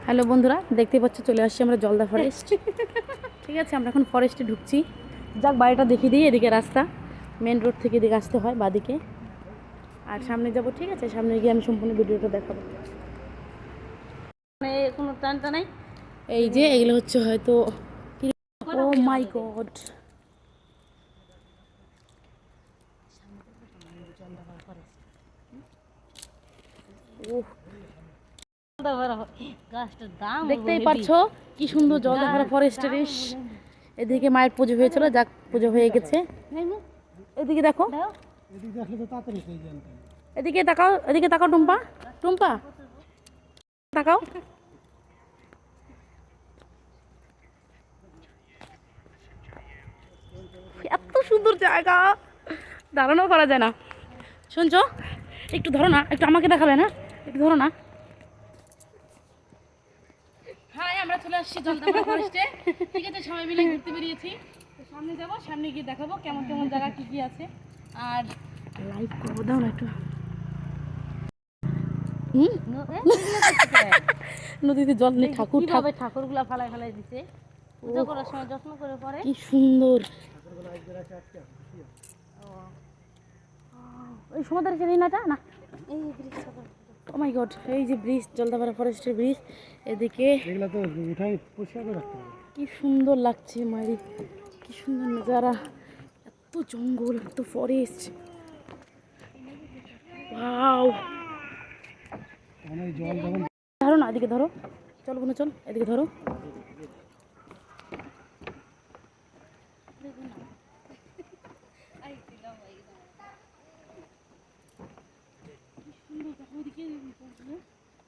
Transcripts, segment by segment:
Hello বন্ধুরা, দেখতে পাচ্ছ চলে আসছি আমরা জলদা ফরেস্ট। ঠিক আছে, আমরা এখন ফরেস্টে ঢুকছি। যাক, বাড়িটা দেখিয়ে দিই। এদিকে রাস্তা, মেন রোড থেকে এদিকে আসতে হয় বাদিকে, আর সামনে যাব। ঠিক আছে, সামনে গিয়ে আমি সম্পূর্ণ ভিডিওটা দেখাবো। কোনো টানটা নাই। এই যে এগুলো হচ্ছে হয়তো, ও মাই গড, দেখতেই পারছো কি সুন্দর জলদাপাড়া ফরেস্টের। এদিকে মায়ের পুজো হয়েছিল, যাক পুজো হয়ে গেছে। এদিকে দেখো, এদিকে তাকাও, এদিকে তাকাও টুম্পা, টুম্পা তাকাও। এত সুন্দর জায়গা, দাঁড়ানো করা যায় না। শুনছো, একটু ধরো না, একটু আমাকে দেখাবে না, একটু ধরো না। হ্যাঁ, আমরা চলে আসছি জলদাপাড়া ফরেস্টে। ঠিক আছে, সবাই মিলে ঘুরতে বেরিয়েছি। তো সামনে যাবো, সামনে গিয়ে দেখাবো কেমন কেমন জায়গা কি কি আছে। আর লাইভ করবো, দাও না একটু। নদীতে জল নেই, ঠাকুরগুলা ফালাই ফালাই দিছে। পূজা করার সময় যত্ন করে পরে। কি সুন্দর। ওই সমুদ্রের সেই নাটা না, এই ব্রিজ। ও মাই গড, এই যে ব্রিজ, জলদাপাড়া ফরেস্টের ব্রিজ। এদিকে কি সুন্দর লাগছে মায়ের, কি সুন্দর নজারা। এত জঙ্গল, এত ফরেস্ট, ওয়াও। ধরো না, এদিকে ধরো, চল বোন চল, এদিকে ধরো।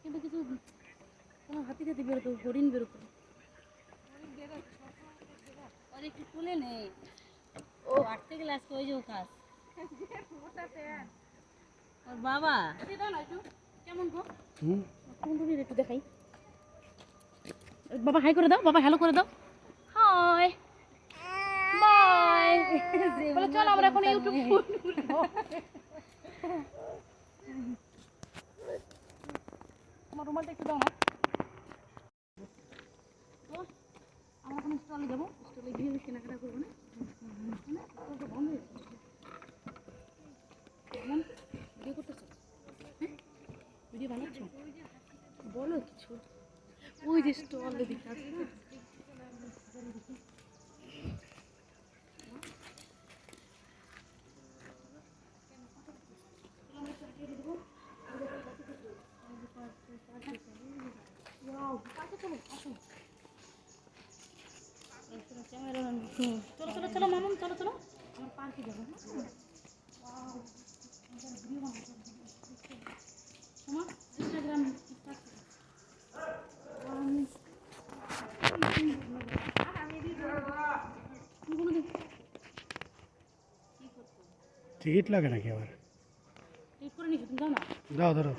কিন্তু কিছু কোনো হাতি টাতি বেরোতো, হরিণ বেরোতো। একটু তুলে নে, ও আটতে গেলে আজকে ওই যে কাজ ওর বাবা। কেমন গো, একটু দেখাই। বাবা হাই করে দাও, বাবা হ্যালো করে দাও, হাই বাই। বলে চল আমরা এখন ইউটিউব খুলবো। আমার রুমালটা একটু দাও না। তো আমরা এখন স্টলে যাবো, স্টলে গিয়ে কেনাকাটা করবো না। স্টলটা বন্ধ হয়ে গেছে। কেমন ভিডিও করতেছো? হ্যাঁ, ভিডিও বানাচ্ছ, বলো কিছু। ওই যে স্টল দিকে আছে না, চলো চলো চলো মামুন, চলো চলো, আমার পার্কে যাবো। তোমার ইনস্টাগ্রাম টিকিট লাগে নাকি আবার? টিকিট করে নিচ্ছি, তুমি যাও না। দাও ধরো।